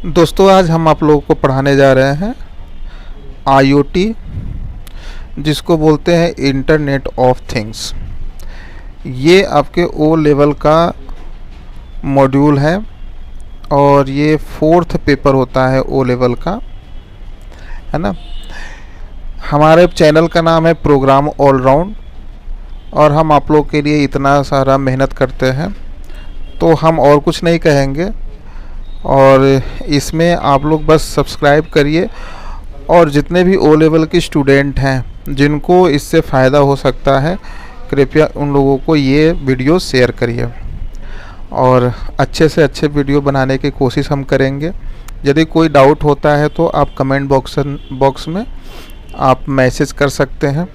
दोस्तों, आज हम आप लोगों को पढ़ाने जा रहे हैं IoT, जिसको बोलते हैं इंटरनेट ऑफ थिंग्स। ये आपके ओ लेवल का मॉड्यूल है और ये 4th पेपर होता है ओ लेवल का, है ना। हमारे चैनल का नाम है प्रोग्राम ऑलराउंड और हम आप लोग के लिए इतना सारा मेहनत करते हैं, तो हम और कुछ नहीं कहेंगे। और इसमें आप लोग बस सब्सक्राइब करिए और जितने भी ओ लेवल के स्टूडेंट हैं जिनको इससे फ़ायदा हो सकता है, कृपया उन लोगों को ये वीडियो शेयर करिए और अच्छे से अच्छे वीडियो बनाने की कोशिश हम करेंगे। यदि कोई डाउट होता है तो आप कमेंट बॉक्स में आप मैसेज कर सकते हैं।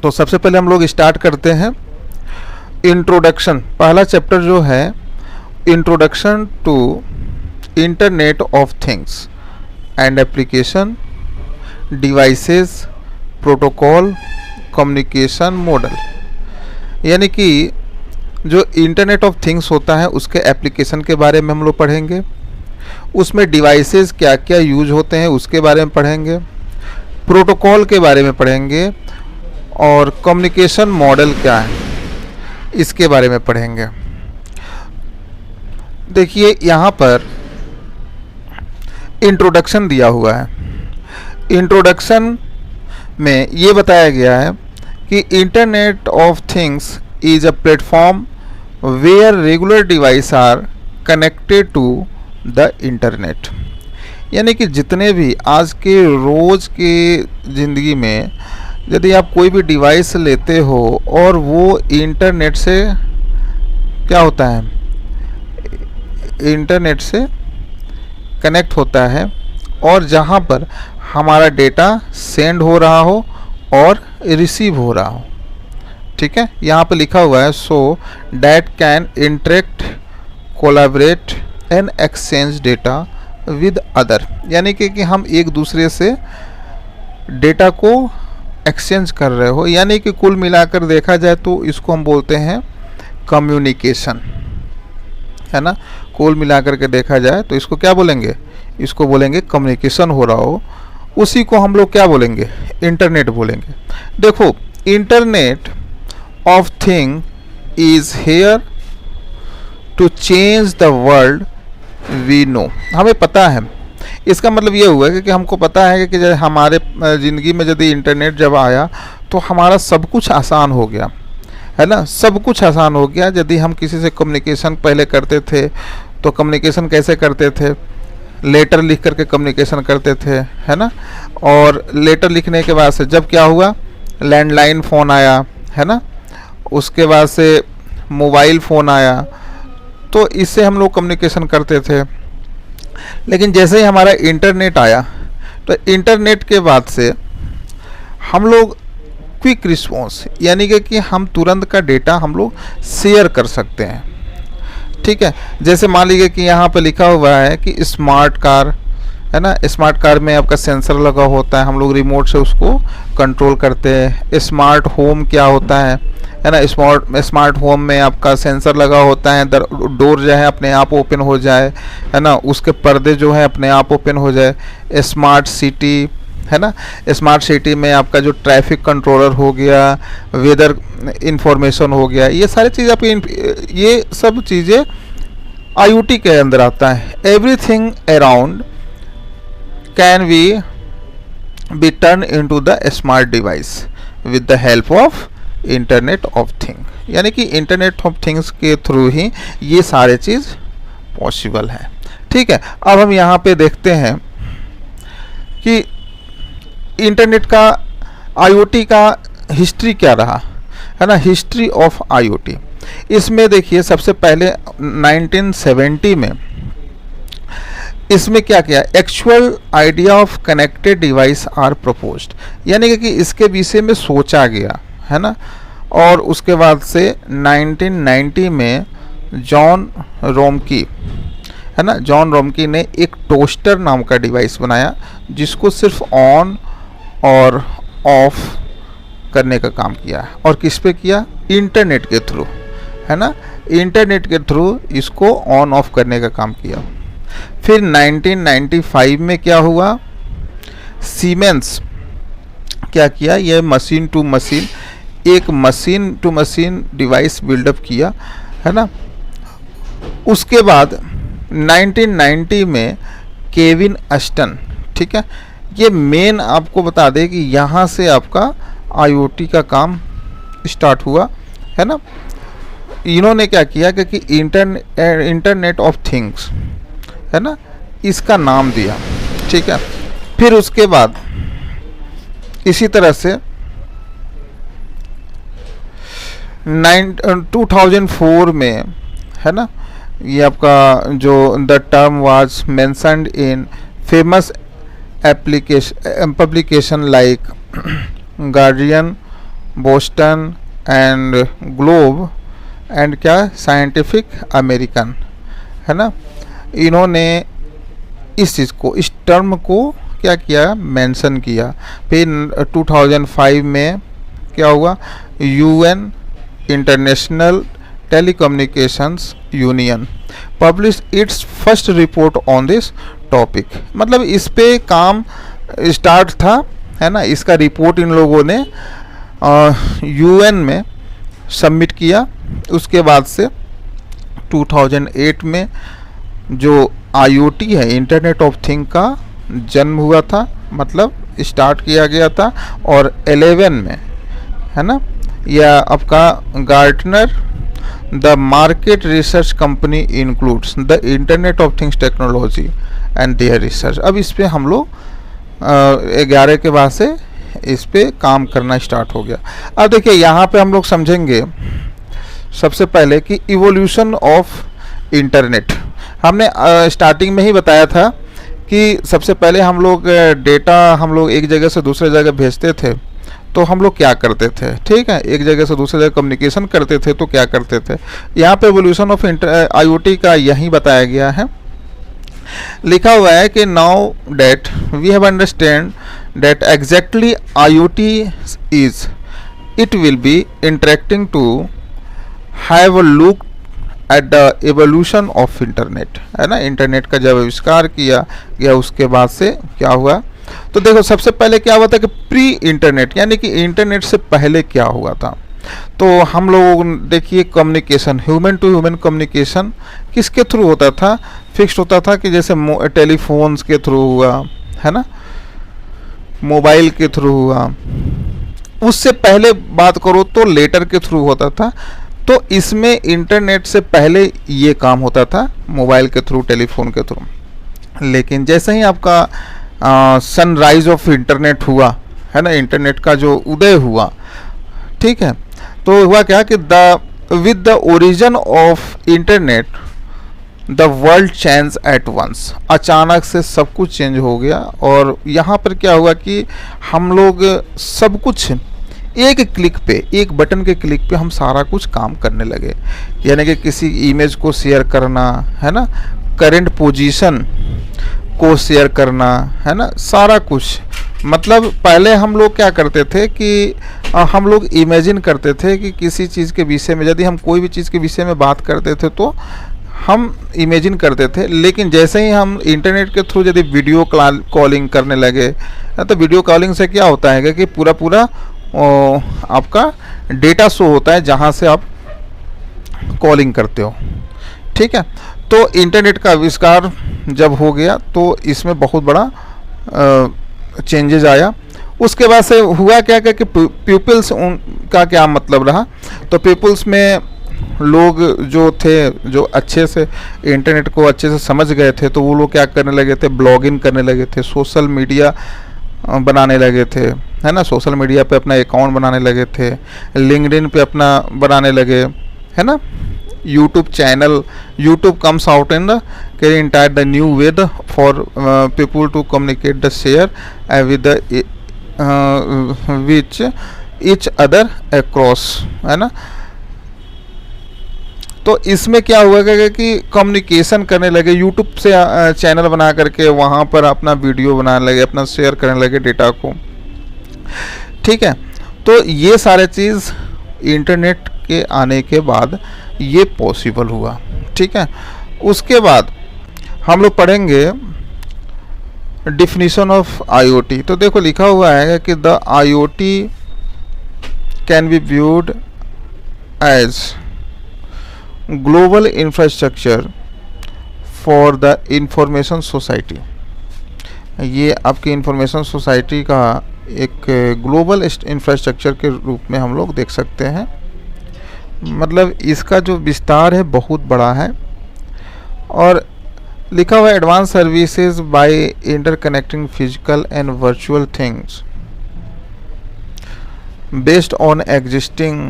तो सबसे पहले हम लोग स्टार्ट करते हैं इंट्रोडक्शन। पहला चैप्टर जो है introduction to internet of things and application, devices, protocol, communication model. यानी कि जो इंटरनेट ऑफ थिंग्स होता है उसके एप्लीकेशन के बारे में हम लोग पढ़ेंगे, उसमें डिवाइसेस क्या क्या यूज होते हैं उसके बारे में पढ़ेंगे, प्रोटोकॉल के बारे में पढ़ेंगे और कम्युनिकेशन मॉडल क्या है इसके बारे में पढ़ेंगे। देखिए यहाँ पर इंट्रोडक्शन दिया हुआ है। इंट्रोडक्शन में ये बताया गया है कि internet of things is a platform where regular device are connected to the internet. यानी कि जितने भी आज के रोज़ के ज़िंदगी में यदि आप कोई भी डिवाइस लेते हो और वो इंटरनेट से क्या होता है, इंटरनेट से कनेक्ट होता है और जहाँ पर हमारा डेटा सेंड हो रहा हो और रिसीव हो रहा हो। ठीक है, यहाँ पे लिखा हुआ है so that can interact, collaborate and exchange data with other. यानी कि हम एक दूसरे से डेटा को एक्सचेंज कर रहे हो। यानी कि कुल मिलाकर देखा जाए तो इसको हम बोलते हैं कम्युनिकेशन, है ना। कुल मिलाकर के देखा जाए तो इसको क्या बोलेंगे, इसको बोलेंगे कम्युनिकेशन हो रहा हो, उसी को हम लोग क्या बोलेंगे, इंटरनेट बोलेंगे। देखो, internet of thing is here to change the world we know. हमें पता है, इसका मतलब ये हुआ कि हमको पता है कि जब हमारे ज़िंदगी में यदि इंटरनेट जब आया तो हमारा सब कुछ आसान हो गया, है ना। सब कुछ आसान हो गया। यदि हम किसी से कम्युनिकेशन पहले करते थे तो कम्युनिकेशन कैसे करते थे, लेटर लिख करके कम्युनिकेशन करते थे, है ना। और लेटर लिखने के बाद से जब क्या हुआ, लैंडलाइन फ़ोन आया, है ना, उसके बाद से मोबाइल फ़ोन आया, तो इससे हम लोग कम्युनिकेशन करते थे। लेकिन जैसे ही हमारा इंटरनेट आया तो इंटरनेट के बाद से हम लोग क्विक रिस्पॉन्स, यानी कि हम तुरंत का डेटा हम लोग शेयर कर सकते हैं। ठीक है, जैसे मान लीजिए कि यहाँ पे लिखा हुआ है कि स्मार्ट कार, है ना। स्मार्ट कार में आपका सेंसर लगा होता है, हम लोग रिमोट से उसको कंट्रोल करते हैं। स्मार्ट होम क्या होता है ना। स्मार्ट होम में आपका सेंसर लगा होता है, डोर जो है अपने आप ओपन हो जाए, है ना, उसके पर्दे जो है अपने आप ओपन हो जाए। स्मार्ट सिटी, है ना, स्मार्ट सिटी में आपका जो ट्रैफिक कंट्रोलर हो गया, वेदर इंफॉर्मेशन हो गया, ये सारी चीज़ आपकी, ये सब चीज़ें IoT के अंदर आता है। Everything around can be turn into the smart device with the help of internet of thing. यानी कि इंटरनेट ऑफ थिंग्स के थ्रू ही ये सारे चीज़ पॉसिबल है। ठीक है, अब हम यहाँ पे देखते हैं कि इंटरनेट का, IoT का हिस्ट्री क्या रहा, है ना। हिस्ट्री ऑफ IoT, इसमें देखिए सबसे पहले 1970 में इसमें क्या किया, actual idea of connected device are proposed. यानी कि इसके विषय में सोचा गया, है ना। और उसके बाद से 1990 में जॉन रोमकी, है ना, जॉन रोमकी ने एक टोस्टर नाम का डिवाइस बनाया जिसको सिर्फ ऑन और ऑफ करने का काम किया। और किस पे किया, इंटरनेट के थ्रू, है ना। इंटरनेट के थ्रू इसको ऑन ऑफ करने का काम किया। फिर 1995 में क्या हुआ, सीमेंस क्या किया, ये मशीन टू मशीन, एक machine to machine device build up किया, है ना। उसके बाद 1990 में केविन अस्टन, ठीक है, ये मेन आपको बता दें कि यहाँ से आपका आईओटी का काम स्टार्ट हुआ, है ना। इन्होंने क्या किया कि इंटरनेट ऑफ थिंग्स, है ना, इसका नाम दिया, ठीक है। फिर उसके बाद इसी तरह से 2004 में, है ना, ये आपका जो the term was mentioned in famous publication like guardian, Boston and globe and क्या साइंटिफिक अमेरिकन, है ना। इन्होंने इस चीज़ को, इस टर्म को क्या किया, मेंशन किया। फिर 2005 में क्या हुआ, UN international telecommunications union publish it's first report on this topic, मतलब इस पे काम स्टार्ट था, है ना। इसका रिपोर्ट इन लोगों ने यूएन में सबमिट किया। उसके बाद से 2008 में जो आईओटी है, इंटरनेट ऑफ थिंग का जन्म हुआ था, मतलब स्टार्ट किया गया था। और 11 में, है ना, यह आपका Gartner the market research company includes the internet of things technology and their research. अब इस पे हम लोग 11 के बाद से इस पे काम करना स्टार्ट हो गया। अब देखिए यहाँ पे हम लोग समझेंगे सबसे पहले कि इवोल्यूशन ऑफ इंटरनेट। हमने स्टार्टिंग में ही बताया था कि सबसे पहले हम लोग डेटा हम लोग एक जगह से दूसरे जगह भेजते थे तो हम लोग क्या करते थे, ठीक है, एक जगह से दूसरे जगह कम्युनिकेशन करते थे तो क्या करते थे। यहाँ पे एवोल्यूशन ऑफ आईओटी का यही बताया गया है। लिखा हुआ है कि now that we have understand that exactly IoT is, it will be interacting to have a look at the evolution of internet, है ना। इंटरनेट का जब आविष्कार किया गया उसके बाद से क्या हुआ, तो देखो सबसे पहले क्या हुआ था कि प्री इंटरनेट, यानी कि इंटरनेट से पहले क्या हुआ था। तो हम लोग देखिए communication, human to human communication किसके थ्रू होता था, फिक्स्ड होता था कि जैसे टेलीफोन्स के थ्रू हुआ, है ना, मोबाइल के थ्रू हुआ। उससे पहले बात करो तो लेटर के थ्रू होता था। तो इसमें इंटरनेट से पहले ये काम होता था मोबाइल के थ्रू, टेलीफोन के थ्रू। लेकिन जैसे ही आपका सनराइज ऑफ इंटरनेट हुआ, है ना, इंटरनेट का जो उदय हुआ, ठीक है, तो हुआ क्या कि with the origin of internet the world change at once, अचानक से सब कुछ चेंज हो गया। और यहाँ पर क्या हुआ कि हम लोग सब कुछ एक क्लिक पे, एक बटन के क्लिक पे हम सारा कुछ काम करने लगे। यानी कि किसी इमेज को शेयर करना, है ना, करंट पोजीशन को शेयर करना, है ना, सारा कुछ। मतलब पहले हम लोग क्या करते थे कि हम लोग इमेजिन करते थे कि किसी चीज़ के विषय में, यदि हम कोई भी चीज़ के विषय में बात करते थे तो हम इमेजिन करते थे। लेकिन जैसे ही हम इंटरनेट के थ्रू यदि वीडियो कॉलिंग करने लगे, तो वीडियो कॉलिंग से क्या होता है कि पूरा आपका डेटा शो होता है जहाँ से आप कॉलिंग करते हो, ठीक है। तो इंटरनेट का आविष्कार जब हो गया तो इसमें बहुत बड़ा चेंजेस आया। उसके बाद से हुआ क्या कि पीपल्स का क्या मतलब रहा, तो पीपल्स में लोग जो थे, जो अच्छे से इंटरनेट को अच्छे से समझ गए थे, तो वो लोग क्या करने लगे थे, ब्लॉगिंग करने लगे थे, सोशल मीडिया बनाने लगे थे, है ना, सोशल मीडिया पे अपना अकाउंट बनाने लगे थे, लिंक्डइन पे अपना बनाने लगे, है ना, YouTube channel. YouTube comes out in the entire the new way for people to communicate the share with which each other across, है ना। तो इसमें क्या हुआ कि कम्युनिकेशन करने लगे, यूट्यूब से चैनल बना करके वहाँ पर अपना वीडियो बनाने लगे, अपना शेयर करने लगे डेटा को, ठीक है। तो ये सारे चीज़ इंटरनेट के आने के बाद ये पॉसिबल हुआ, ठीक है। उसके बाद हम लोग पढ़ेंगे डिफिनीशन ऑफ आईओटी। तो देखो लिखा हुआ है कि the IoT can be viewed as global infrastructure for the information society. ये आपकी इंफॉर्मेशन सोसाइटी का एक ग्लोबल इंफ्रास्ट्रक्चर के रूप में हम लोग देख सकते हैं। मतलब इसका जो विस्तार है बहुत बड़ा है। और लिखा हुआ है advance services by interconnecting physical and virtual things based on existing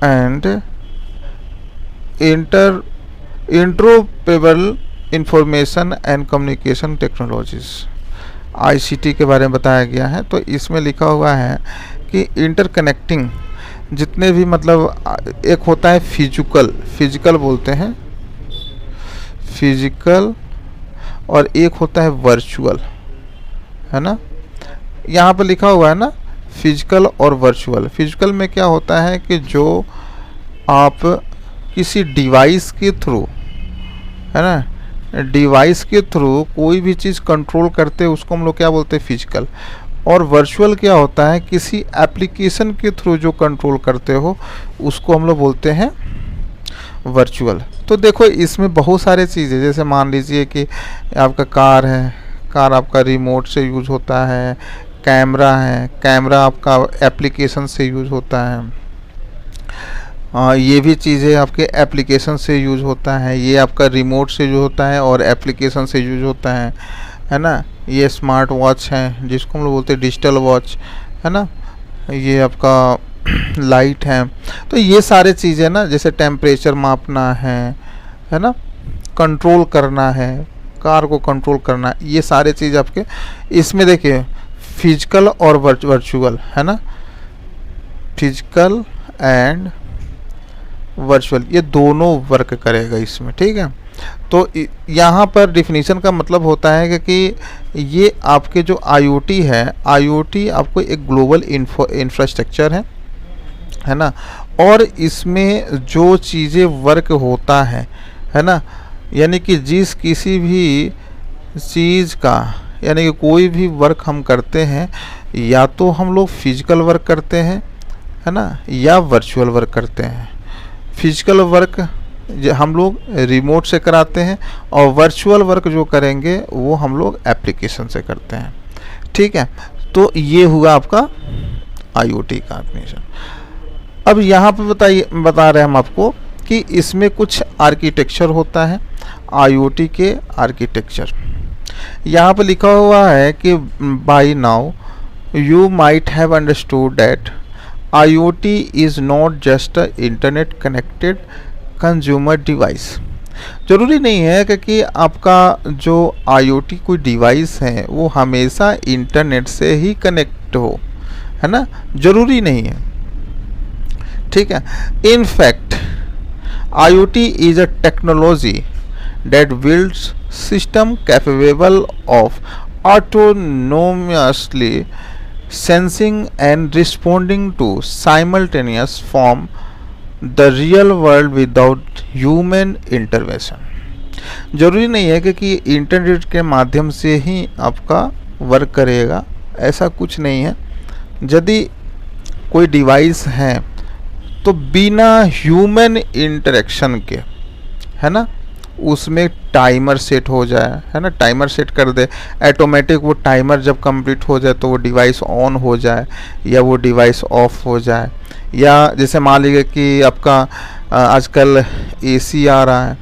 and interoperable information and communication technologies, ICT के बारे में बताया गया है। तो इसमें लिखा हुआ है कि इंटरकनेक्टिंग जितने भी, मतलब एक होता है फिजिकल बोलते हैं फिजिकल, और एक होता है वर्चुअल, है ना। यहाँ पर लिखा हुआ है ना फिजिकल और वर्चुअल। फिजिकल में क्या होता है कि जो आप किसी डिवाइस के थ्रू, है ना, डिवाइस के थ्रू कोई भी चीज़ कंट्रोल करते हैं उसको हम लोग क्या बोलते हैं फिजिकल। और वर्चुअल क्या होता है, किसी एप्लीकेशन के थ्रू जो कंट्रोल करते हो उसको हम लोग बोलते हैं वर्चुअल। तो देखो इसमें बहुत सारे चीज़ें, जैसे मान लीजिए कि आपका कार है, कार आपका रिमोट से यूज़ होता है, कैमरा है, कैमरा आपका एप्लीकेशन से यूज़ होता है, ये भी चीज़ें आपके एप्लीकेशन से यूज़ होता है, ये आपका रिमोट से यूज़ होता है और एप्लीकेशन से यूज़ होता है ना। ये स्मार्ट वॉच है जिसको हम लोग बोलते हैं डिजिटल वॉच, है ना। ये आपका लाइट है। तो ये सारे चीज़ें ना, जैसे टेम्परेचर मापना है ना, कंट्रोल करना है, कार को कंट्रोल करना, ये सारे चीज़ आपके इसमें देखिए फिजिकल और वर्चुअल, है ना, फिजिकल एंड वर्चुअल ये दोनों वर्क करेगा इसमें, ठीक है। तो यहाँ पर डिफिनीशन का मतलब होता है कि ये आपके जो आईओटी है, आईओटी आपको एक ग्लोबल इंफ्रास्ट्रक्चर है ना। और इसमें जो चीज़ें वर्क होता है ना, यानी कि जिस किसी भी चीज़ का, यानी कि कोई भी वर्क हम करते हैं, या तो हम लोग फिजिकल वर्क करते हैं, है ना, या वर्चुअल वर्क करते हैं। फिजिकल वर्क हम लोग रिमोट से कराते हैं और वर्चुअल वर्क जो करेंगे वो हम लोग एप्लीकेशन से करते हैं, ठीक है। तो ये हुआ आपका आईओटी का डेफिनेशन। अब यहाँ पे बता रहे हैं हम आपको कि इसमें कुछ आर्किटेक्चर होता है आईओटी के आर्किटेक्चर। यहाँ पे लिखा हुआ है कि by now you might have understood that IoT is not just a internet connected consumer device. ज़रूरी नहीं है कि आपका जो IoT कोई डिवाइस है वो हमेशा इंटरनेट से ही कनेक्ट हो, है ना, ज़रूरी नहीं है, ठीक है। In fact IoT is a technology that builds system capable of autonomously sensing and responding to simultaneous from the real world without human intervention। ज़रूरी नहीं है कि इंटरनेट के माध्यम से ही आपका वर्क करेगा, ऐसा कुछ नहीं है। यदि कोई डिवाइस है तो बिना ह्यूमन इंटरेक्शन के, है ना, उसमें टाइमर सेट हो जाए, है ना, टाइमर सेट कर दे ऑटोमेटिक, वो टाइमर जब कंप्लीट हो जाए तो वो डिवाइस ऑन हो जाए या वो डिवाइस ऑफ हो जाए। या जैसे मान लीजिए कि आपका आजकल एसी आ रहा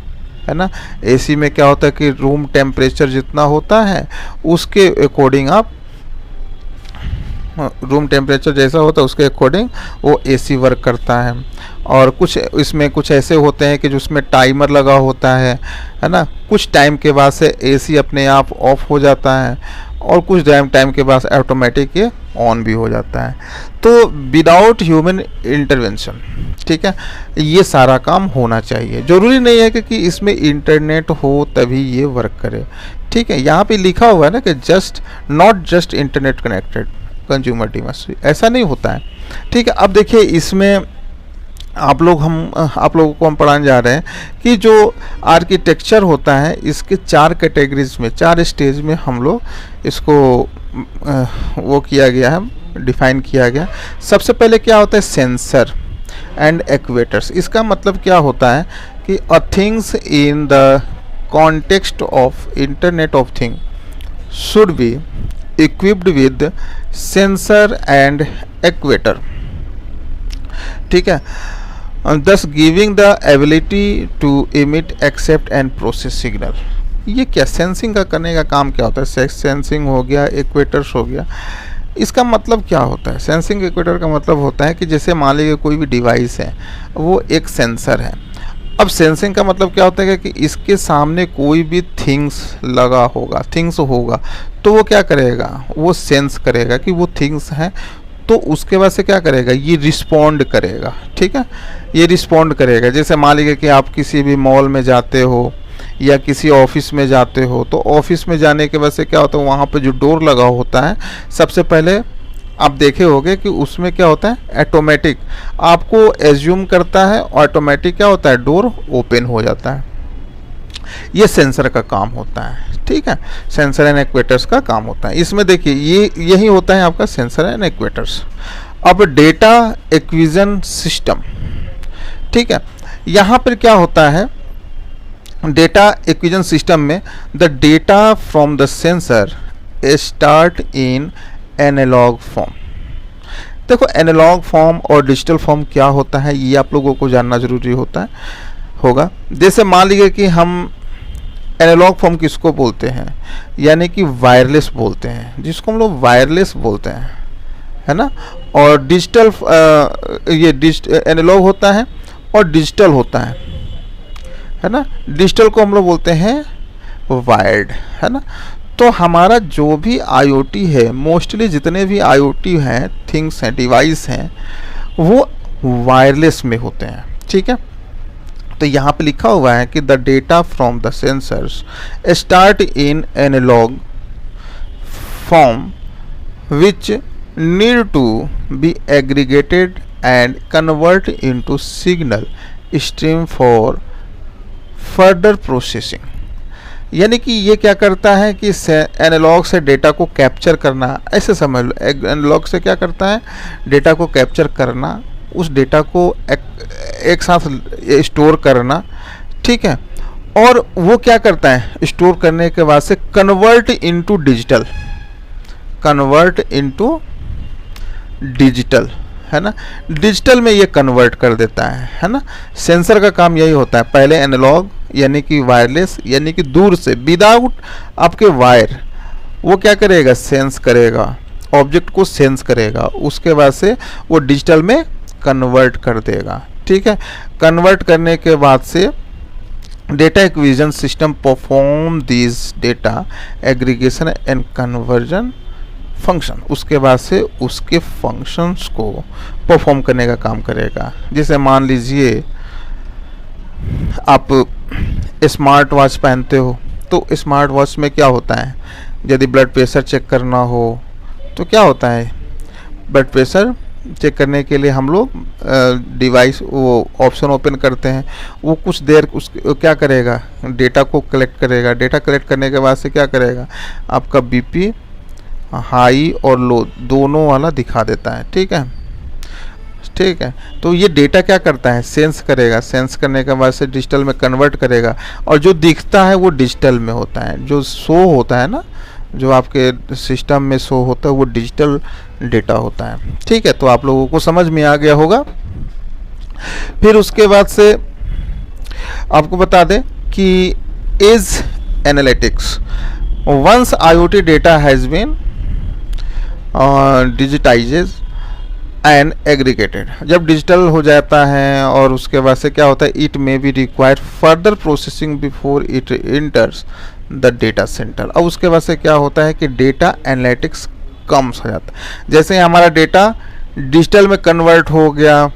है ना, एसी में क्या होता है कि रूम टेम्परेचर जितना होता है उसके अकॉर्डिंग आप, रूम टेम्परेचर जैसा होता है उसके अकॉर्डिंग वो एसी वर्क करता है। और कुछ इसमें कुछ ऐसे होते हैं कि जो उसमें टाइमर लगा होता है ना, कुछ टाइम के बाद से एसी अपने आप ऑफ हो जाता है और कुछ टाइम के बाद ऑटोमेटिक ये ऑन भी हो जाता है। तो विदाउट ह्यूमन इंटरवेंशन, ठीक है, ये सारा काम होना चाहिए। ज़रूरी नहीं है कि इसमें इंटरनेट हो तभी ये वर्क करे, ठीक है। यहाँ पे लिखा हुआ है ना कि not just internet connected consumer device, ऐसा नहीं होता है, ठीक है। अब देखिए इसमें आप लोगों को हम पढ़ाने जा रहे हैं कि जो आर्किटेक्चर होता है इसके 4 कैटेगरीज में, 4 स्टेज में हम लोग इसको वो किया गया है, डिफाइन किया गया। सबसे पहले क्या होता है, सेंसर एंड एक्वेटर्स। इसका मतलब क्या होता है कि a things in the context of internet of thing should be equipped with sensor and equator, ठीक है, thus giving the ability to emit, accept and process signal। ये क्या सेंसिंग का करने का काम क्या होता है, सेंसिंग हो गया, एक्वेटर्स हो गया। इसका मतलब क्या होता है, सेंसिंग एक्वेटर का मतलब होता है कि जैसे मान लीजिए कोई भी डिवाइस है वो एक सेंसर है। अब सेंसिंग का मतलब क्या होता है कि इसके सामने कोई भी थिंग्स लगा होगा, थिंग्स होगा, तो वो क्या करेगा, वो सेंस करेगा कि वो थिंग्स हैं, तो उसके बाद से क्या करेगा, ये रिस्पॉन्ड करेगा, ठीक है, ये रिस्पॉन्ड करेगा। जैसे मान लीजिए कि आप किसी भी मॉल में जाते हो या किसी ऑफिस में जाते हो, तो ऑफिस में जाने के बाद से क्या होता है, वहाँ पे जो डोर लगा होता है, सबसे पहले आप देखे होंगे कि उसमें क्या होता है, ऑटोमेटिक आपको एज्यूम करता है, ऑटोमेटिक क्या होता है, डोर ओपन हो जाता है। ये सेंसर का काम होता है, ठीक है, सेंसर एंड एक्वेटर्स का काम होता है। इसमें देखिए ये यही होता है आपका सेंसर एंड एक्वेटर्स। अब डेटा एक्विजन सिस्टम, ठीक है, यहाँ पर क्या होता है, डेटा एक्विजन सिस्टम में the data from the sensor start in analog form. देखो एनालॉग फॉर्म और डिजिटल फॉर्म क्या होता है ये आप लोगों को जानना जरूरी होगा। जैसे मान लीजिए कि हम एनालॉग फॉर्म किसको बोलते हैं, यानी कि वायरलेस बोलते हैं, जिसको हम लोग वायरलेस बोलते हैं, है ना। और डिजिटल ये एनालॉग होता है और डिजिटल होता है ना। डिजिटल को हम लोग बोलते हैं वायर्ड, है ना। तो हमारा जो भी आईओटी है, मोस्टली जितने भी आईओटी हैं, थिंग्स हैं, डिवाइस हैं, वो वायरलेस में होते हैं, ठीक है। तो यहाँ पे लिखा हुआ है कि the data from the sensors start in analog form which need to be aggregated and convert into signal stream for further processing. यानी कि ये क्या करता है कि एनालॉग से डेटा को कैप्चर करना, ऐसे समझ लो, एनालॉग से क्या करता है, डेटा को कैप्चर करना, उस डेटा को एक साथ स्टोर करना, ठीक है। और वो क्या करता है, स्टोर करने के बाद से कन्वर्ट इनटू डिजिटल, है ना। डिजिटल में ये कन्वर्ट कर देता है ना। सेंसर का काम यही होता है, पहले एनालॉग यानी कि वायरलेस, यानी कि दूर से विदाउट आपके वायर, वो क्या करेगा, सेंस करेगा, ऑब्जेक्ट को सेंस करेगा, उसके बाद से वो डिजिटल में कन्वर्ट कर देगा, ठीक है। कन्वर्ट करने के बाद से data acquisition system perform this data aggregation and conversion function, उसके बाद से उसके फंक्शंस को परफॉर्म करने का काम करेगा। जैसे मान लीजिए आप स्मार्ट वॉच पहनते हो, तो स्मार्ट वॉच में क्या होता है, यदि ब्लड प्रेशर चेक करना हो तो क्या होता है, ब्लड प्रेशर चेक करने के लिए हम लोग डिवाइस वो ऑप्शन ओपन करते हैं, वो कुछ देर क्या करेगा, डेटा को कलेक्ट करेगा। डेटा कलेक्ट करने के बाद से क्या करेगा, आपका बीपी हाई और लो दोनों वाला दिखा देता है, ठीक है। तो ये डेटा क्या करता है, सेंस करेगा, सेंस करने के बाद से डिजिटल में कन्वर्ट करेगा, और जो दिखता है वो डिजिटल में होता है, जो शो होता है ना, जो आपके सिस्टम में शो होता है वो डिजिटल डेटा होता है, ठीक है। तो आप लोगों को समझ में आ गया होगा। फिर उसके बाद से आपको बता दें कि edge analytics, once IoT data has been digitizes and aggregated, जब डिजिटल हो जाता है और उसके बाद से क्या होता है, it may be required further processing before it इंटर्स the data centre. अब उसके बाद से क्या होता है कि डेटा एनालिटिक्स कम्स हो जाता है। जैसे हमारा डेटा डिजिटल में कन्वर्ट हो गया,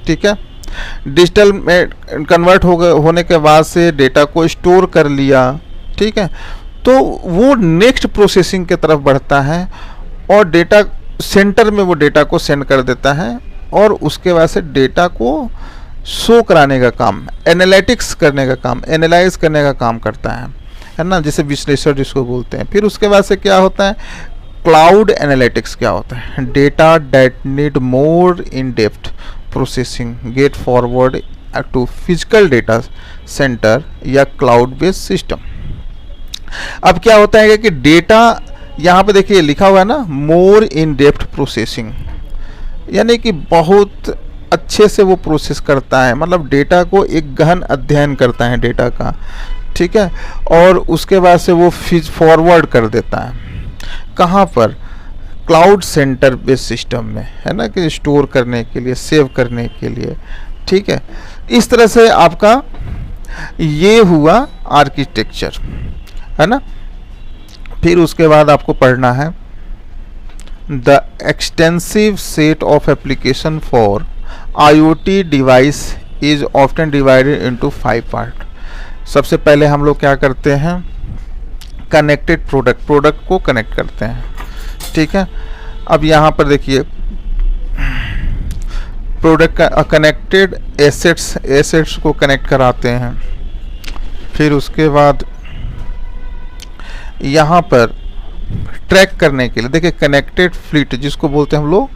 ठीक है, डिजिटल में कन्वर्ट होने के बाद से डेटा को स्टोर कर लिया, ठीक है, तो वो नेक्स्ट प्रोसेसिंग की तरफ बढ़ता है और डेटा सेंटर में वो डेटा को सेंड कर देता है और उसके बाद से डेटा को शो कराने का काम, एनालिटिक्स करने का काम, एनालाइज करने का काम करता है ना, जैसे विश्लेषण जिसको बोलते हैं। फिर उसके बाद से क्या होता है, क्लाउड एनालिटिक्स क्या होता है, data that need more in depth processing get forward to physical data centre या क्लाउड बेस्ड सिस्टम। अब क्या होता है कि डेटा यहाँ पे देखिए लिखा हुआ है ना, मोर इन डेप्थ प्रोसेसिंग, यानी कि बहुत अच्छे से वो प्रोसेस करता है, मतलब डेटा को एक गहन अध्ययन करता है डेटा का, ठीक है, और उसके बाद से वो फॉरवर्ड कर देता है कहाँ पर, क्लाउड सेंटर बेस्ड सिस्टम में, है ना, कि स्टोर करने के लिए, सेव करने के लिए, ठीक है। इस तरह से आपका ये हुआ आर्किटेक्चर, है ना। फिर उसके बाद आपको पढ़ना है the extensive set of application for IoT device is often divided into 5 part. सबसे पहले हम लोग क्या करते हैं, कनेक्टेड प्रोडक्ट को कनेक्ट करते हैं, ठीक है। अब यहाँ पर देखिए प्रोडक्ट का कनेक्टेड एसेट्स को कनेक्ट कराते हैं। फिर उसके बाद यहाँ पर ट्रैक करने के लिए देखिए कनेक्टेड फ्लीट जिसको बोलते हैं हम लोग,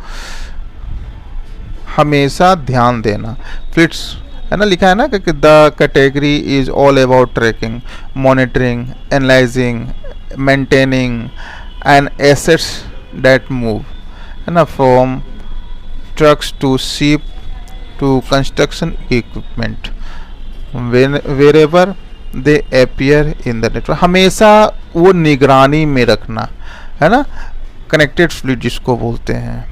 हमेशा ध्यान देना, फ्लीट्स है ना, लिखा है ना कि the category is all about tracking, monitoring, analysing, maintaining and assets that move, है ना, from trucks to ship to construction equipment wherever they appear in the network. हमेशा वो निगरानी में रखना, है ना, कनेक्टेड फ्लीट जिसको बोलते हैं,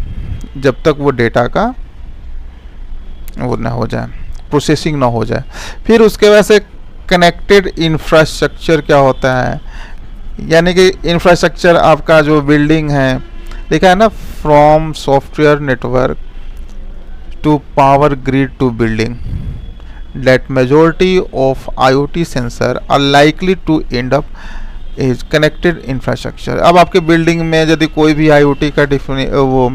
जब तक वो डेटा का वो ना हो जाए, प्रोसेसिंग ना हो जाए। फिर उसके बाद से कनेक्टेड इंफ्रास्ट्रक्चर क्या होता है, यानी कि इंफ्रास्ट्रक्चर आपका जो बिल्डिंग है, लिखा है ना, from software network to power grid to building, that majority of IoT sensor are likely to end up is connected infrastructure। अब आपके बिल्डिंग में यदि कोई भी IoT का वो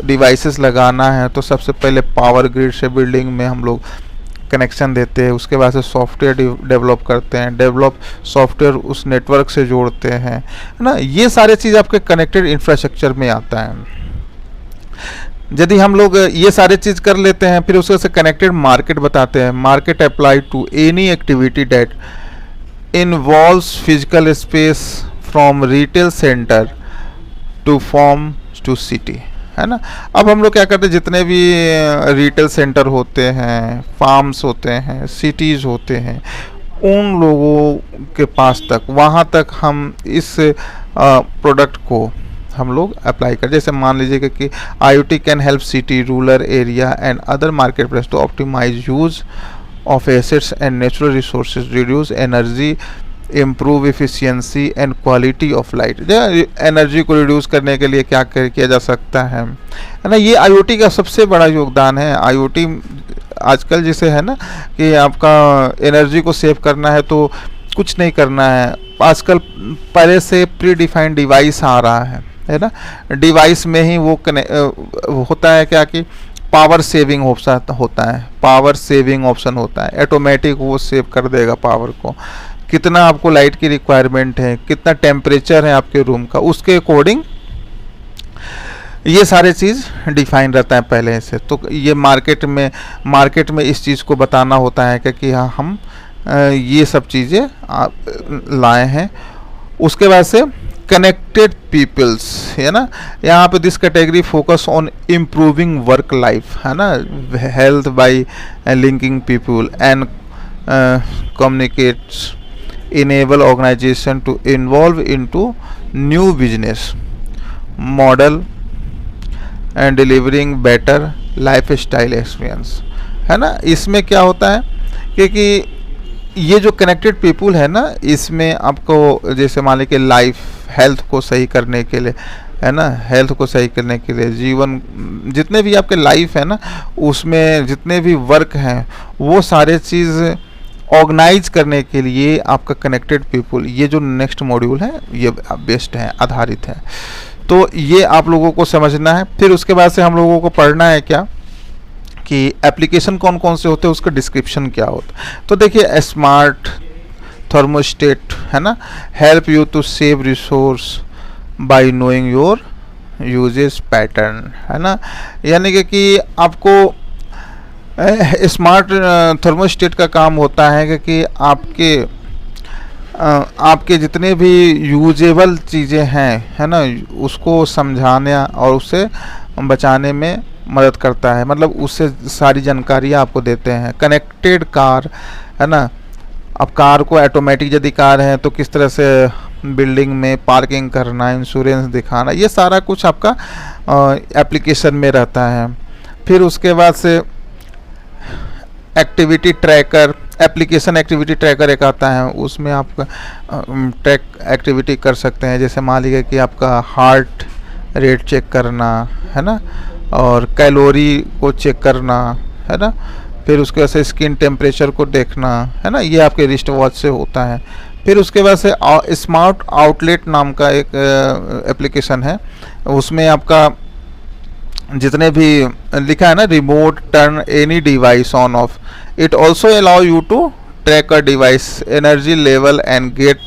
डिवाइसेस लगाना है तो सबसे पहले पावर ग्रिड से बिल्डिंग में हम लोग कनेक्शन देते हैं, उसके बाद से सॉफ्टवेयर डेवलप करते हैं, सॉफ्टवेयर उस नेटवर्क से जोड़ते हैं, है ना। ये सारे चीज़ आपके कनेक्टेड इंफ्रास्ट्रक्चर में आता है। यदि हम लोग ये सारे चीज़ कर लेते हैं, फिर उसके से कनेक्टेड मार्केट बताते हैं, market apply to any activity that involves physical space from retail centre to form to city, है ना। अब हम लोग क्या करते हैं, जितने भी रिटेल सेंटर होते हैं, फार्म्स होते हैं, सिटीज़ होते हैं, उन लोगों के पास तक, वहाँ तक हम इस प्रोडक्ट को हम लोग अप्लाई कर, जैसे मान लीजिए कि IoT can help city, rural area and other market place to optimise use of assets and natural resources, reduce energy, improve efficiency and quality of light. Energy को रिड्यूस करने के लिए क्या किया जा सकता है ना। ये IoT का सबसे बड़ा योगदान है। IoT आजकल जैसे है ना कि आपका एनर्जी को सेव करना है तो कुछ नहीं करना है, आजकल पहले से प्री डिफाइंड डिवाइस आ रहा है ना। डिवाइस में ही वो होता है क्या कि पावर सेविंग ऑप्शन होता है, पावर सेविंग ऑप्शन होता है, ऑटोमेटिक वो सेव कर देगा पावर को, कितना आपको लाइट की रिक्वायरमेंट है, कितना टेम्परेचर है आपके रूम का, उसके अकॉर्डिंग ये सारे चीज़ डिफाइन रहता है पहले से। तो ये मार्केट में इस चीज़ को बताना होता है कि हाँ हम ये सब चीज़ें लाए हैं। उसके बाद से कनेक्टेड पीपल्स, है ना, यहाँ पे this category focus on improving work life, है ना, health bye linking people and communicates, enable organization to involve into new business model and delivering better lifestyle experience, है ना। इसमें क्या होता है क्योंकि ये जो कनेक्टेड पीपल है ना, इसमें आपको जैसे मान लीजिए लाइफ हेल्थ को सही करने के लिए, है ना, हेल्थ को सही करने के लिए, जीवन जितने भी आपके लाइफ है ना, उसमें जितने भी वर्क हैं वो सारे चीज़ ऑर्गेनाइज करने के लिए आपका कनेक्टेड पीपल, ये जो नेक्स्ट मॉड्यूल है ये बेस्ट है, आधारित है, तो ये आप लोगों को समझना है। फिर उसके बाद से हम लोगों को पढ़ना है क्या कि एप्लीकेशन कौन कौन से होते हैं, उसका डिस्क्रिप्शन क्या होता है। तो देखिए स्मार्ट थर्मोस्टेट है ना, help you to save resource by knowing your usage pattern, है ना। यानी कि आपको स्मार्ट थर्मोस्टेट का काम होता है कि आपके जितने भी यूजेबल चीज़ें हैं, है ना, उसको समझाने और उससे बचाने में मदद करता है। मतलब उससे सारी जानकारी आपको देते हैं। कनेक्टेड कार, है ना, अब कार को ऑटोमेटिक यदि कार है तो किस तरह से बिल्डिंग में पार्किंग करना, इंश्योरेंस दिखाना, ये सारा कुछ आपका एप्लीकेशन में रहता है। फिर उसके बाद से activity tracker, application activity tracker एक आता है, उसमें आप ट्रैक एक्टिविटी कर सकते हैं। जैसे मान लीजिए कि आपका हार्ट रेट चेक करना, है ना, और कैलोरी को चेक करना, है ना। फिर उसके बाद से स्किन टेम्परेचर को देखना, है ना, ये आपके रिस्ट वॉच से होता है। फिर उसके बाद से स्मार्ट आउटलेट नाम का एक एप्लीकेशन है, उसमें आपका जितने भी लिखा है ना, remote turn any device on off, it also allow you to track a device energy level and get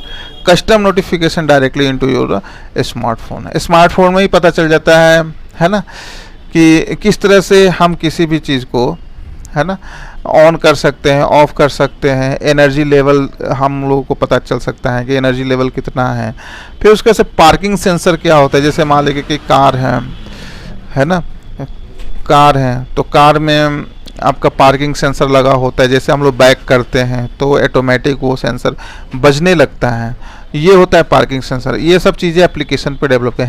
custom notification directly into your smartphone. Smartphone में ही पता चल जाता है ना, कि किस तरह से हम किसी भी चीज़ को, है ना, ऑन कर सकते हैं, ऑफ कर सकते हैं। एनर्जी लेवल हम लोगों को पता चल सकता है कि एनर्जी लेवल कितना है। फिर उसके से पार्किंग सेंसर क्या होता है, जैसे मान लीजिए कि कार है ना, कार है तो कार में आपका पार्किंग सेंसर लगा होता है। जैसे हम लोग बैक करते हैं तो ऑटोमेटिक वो सेंसर बजने लगता है, ये होता है पार्किंग सेंसर। ये सब चीज़ें एप्लीकेशन पे डेवलप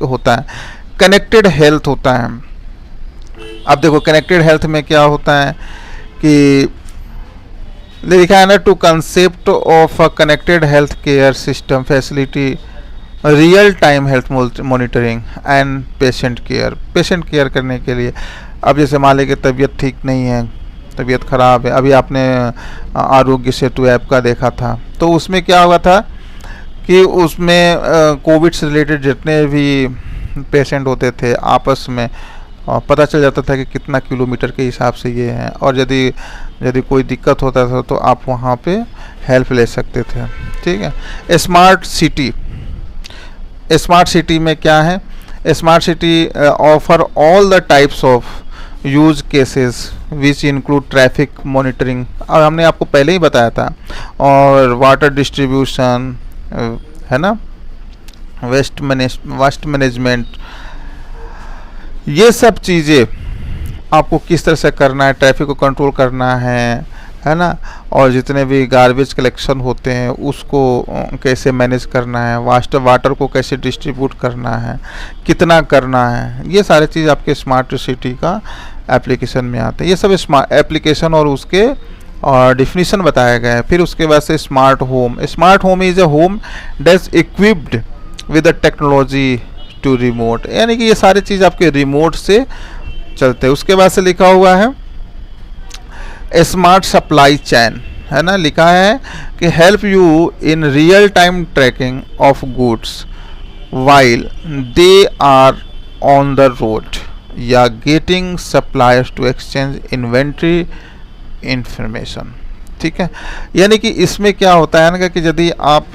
होता है। कनेक्टेड हेल्थ होता है। अब देखो कनेक्टेड हेल्थ में क्या होता है कि लिखा है ना, to concept of a connected health care system facility real time health monitoring and patient care करने के लिए। अब जैसे मान लीजिए तबीयत ठीक नहीं है, तबीयत ख़राब है, अभी आपने आरोग्य सेतु ऐप का देखा था, तो उसमें क्या हुआ था कि उसमें कोविड से रिलेटेड जितने भी पेशेंट होते थे आपस में पता चल जाता था कि कितना किलोमीटर के हिसाब से ये है, और यदि कोई दिक्कत होता था तो आप वहाँ पे हेल्प ले सकते थे। ठीक है। स्मार्ट सिटी में क्या है, smart city offer all the types of use cases which include traffic monitoring, और हमने आपको पहले ही बताया था, और वाटर डिस्ट्रीब्यूशन, है ना, वेस्ट मैनेजमेंट, ये सब चीज़ें आपको किस तरह से करना है, ट्रैफिक को कंट्रोल करना है ना, और जितने भी गार्बेज कलेक्शन होते हैं उसको कैसे मैनेज करना है, वाटर को कैसे डिस्ट्रीब्यूट करना है, कितना करना है, ये सारी चीज़ आपके स्मार्ट सिटी का एप्लीकेशन में आते हैं। ये सब स्मार्ट एप्लीकेशन और उसके और डिफिनीशन बताया गया है। फिर उसके बाद से smart home is a home that's equipped with the technology to remote, यानी कि ये सारी चीज़ आपके रिमोट से चलते हैं। उसके बाद से लिखा हुआ है स्मार्ट सप्लाई चैन, है ना, लिखा है कि help you in real time tracking of goods while they are on the road या getting suppliers to exchange inventory information. ठीक है। यानी कि इसमें क्या होता है ना कि यदि आप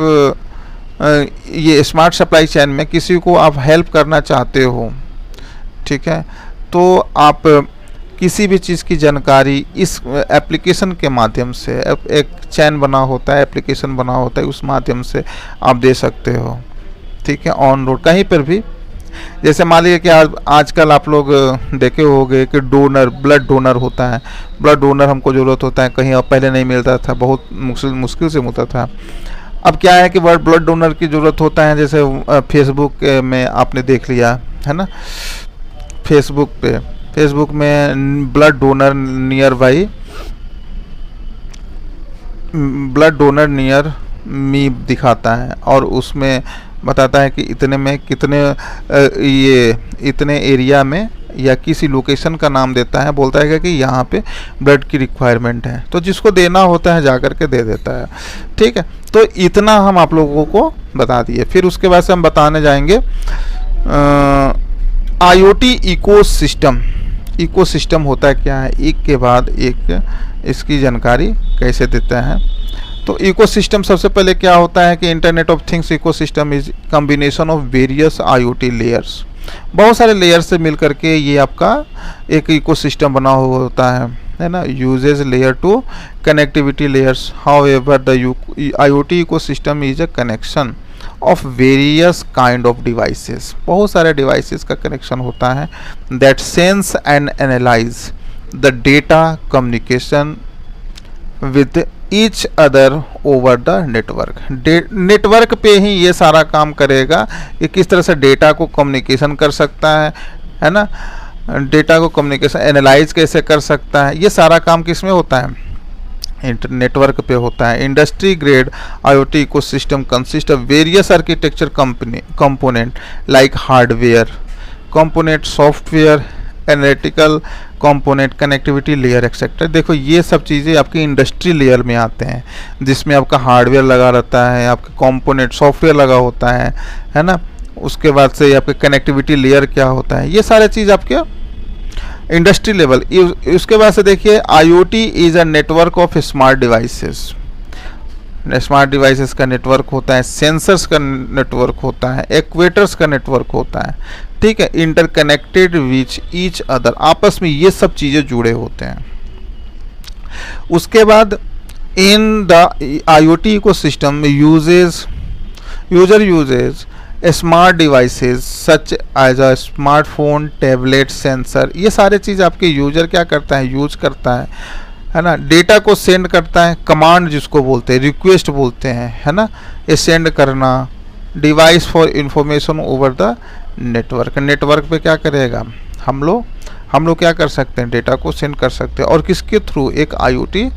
ये स्मार्ट सप्लाई चैन में किसी को आप हेल्प करना चाहते हो, ठीक है, तो आप किसी भी चीज़ की जानकारी इस एप्लीकेशन के माध्यम से, एक चैन बना होता है, एप्लीकेशन बना होता है, उस माध्यम से आप दे सकते हो। ठीक है। ऑन रोड कहीं पर भी, जैसे मान लीजिए कि आजकल आप लोग देखे होंगे कि ब्लड डोनर होता है। ब्लड डोनर हमको ज़रूरत होता है, कहीं और पहले नहीं मिलता था, बहुत मुश्किल से मिलता था। अब क्या है कि ब्लड डोनर की ज़रूरत होता है, जैसे फेसबुक में आपने देख लिया है ना, फेसबुक में ब्लड डोनर नियर मी दिखाता है, और उसमें बताता है कि इतने में कितने इतने एरिया में या किसी लोकेशन का नाम देता है, बोलता है कि यहाँ पे ब्लड की रिक्वायरमेंट है, तो जिसको देना होता है जा कर के दे देता है। ठीक है। तो इतना हम आप लोगों को बता दिए। फिर उसके बाद से हम बताने जाएंगे IoT इकोसिस्टम होता है क्या है, एक के बाद एक इसकी जानकारी कैसे देता है। तो इकोसिस्टम सबसे पहले क्या होता है कि internet of things ecosystem is combination of various IoT layers. बहुत सारे लेयर से मिल करके ये आपका एक इकोसिस्टम बना हुआ होता है ना। Usage layer to connectivity layers, however the IoT ecosystem is a connection of various kind of devices. बहुत सारे डिवाइसेस का कनेक्शन होता है that sense and analyse the data communication with each other over the network. Network पे ही ये सारा काम करेगा कि किस तरह से डेटा को कम्युनिकेशन कर सकता है ना, डेटा को कम्युनिकेशन एनालाइज कैसे कर सकता है, ये सारा काम किस में होता है, नेटवर्क पे होता है। Industry grade IoT ecosystem consist of various architecture component like hardware component, software, analytical component, connectivity layer etcetera. देखो ये सब चीज़ें आपकी इंडस्ट्री लेयर में आते हैं, जिसमें आपका हार्डवेयर लगा रहता है, आपके कंपोनेंट सॉफ्टवेयर लगा होता है ना। उसके बाद से आपके कनेक्टिविटी लेयर क्या होता है, ये सारे चीज़ आपके इंडस्ट्री लेवल। उसके बाद से देखिए IoT is a network of smart devices. Smart devices का नेटवर्क होता है, सेंसर्स का नेटवर्क होता है, एक्वेटर्स का नेटवर्क होता है, ठीक है, इंटरकनेक्टेड विच ईच अदर, आपस में ये सब चीज़ें जुड़े होते हैं। उसके बाद in the IoT ecosystem user uses smart devices such as a smartphone, tablet, sensor, ये सारे चीज़ आपके यूजर क्या करता है, यूज करता है ना। डेटा को सेंड करता है, कमांड जिसको बोलते हैं, रिक्वेस्ट बोलते हैं, है ना, ये सेंड करना। Device for information over the network, network पे क्या करेगा, हम लोग क्या कर सकते हैं, डेटा को सेंड कर सकते हैं, और किसके थ्रू, एक IoT